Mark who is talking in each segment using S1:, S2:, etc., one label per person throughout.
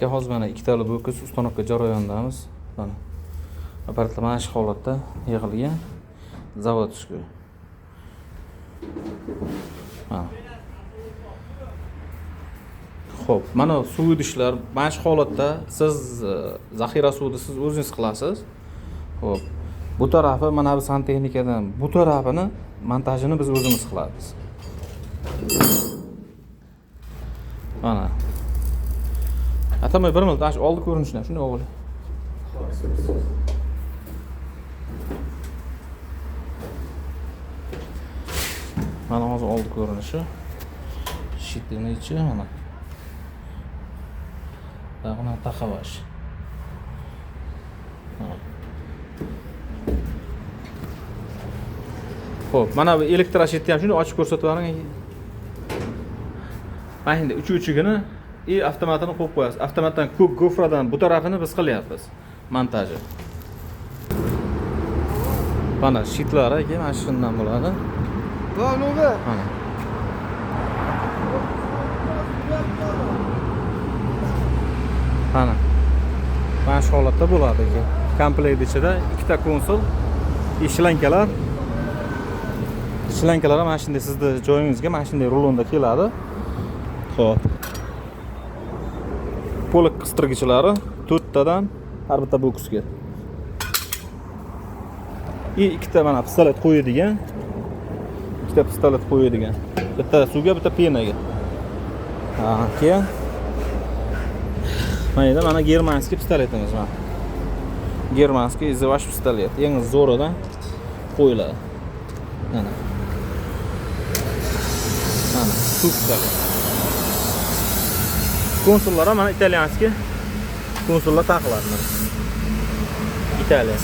S1: Hozir mana ikkitali bo'kis uстановка jarayonidamiz. Mana apparatlar mana shu holatda yig'ilgan. Zavod ushbu. Mana. Xo'p, mana suv idishlar mana shu holatda siz zaxira suvni siz o'zingiz qilasiz. Xo'p. Bu tarafi mana bu santexnikadan bu tarafini montajini biz o'zimiz qilamiz. Mana. Atamay bir minut ash oldi ko'rinishini shunday o'g'il. Mana hozir oldi ko'rinishi. Shitini ichi mana. Dag'na taqavash. Xo'p, mana bu elektroshitni ham shuni ochib ko'rsatib bering. Mana endi uch-uchigini avtomatini qo'yib qo'yasiz. Avtomatdan ko'p gofradan bu tarafini biz qilyapmiz montaji. Mana shitlari aka mana shundan bo'ladi. Mana. Mana shu holatda bo'ladi aka. Komplekt ichida ikkita konsol, ishlankalar. Ishlankalar mana shunday sizning joyingizga mana shunday rulonda keladi. Xo'p. Polak qistirgichlari 4 tadan har bitta boksga. Ikkita mana pistolet qo'yadigan. Ikkita pistolet qo'yadigan. Bitta suvga, bitta penaga. Keyin mana germanskiy pistoletimiz mana. Germanskiy izvash pistolet. Eng zo'ridan qo'yiladi. Mana. Suv pistolet. Konsollar mana italyanskiy konsollar taqiladi mana. Italiya.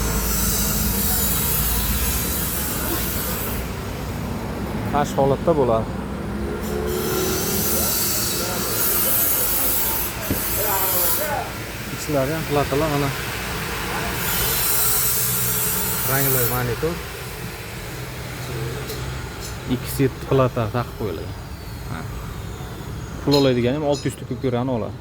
S1: Tash holatda bo'ladi. Ichlari ham platalar mana. Rangli monitor. 2 set plata taqib qo'yilgan. Pul oladigan ham 600 ta ko'rani oladi.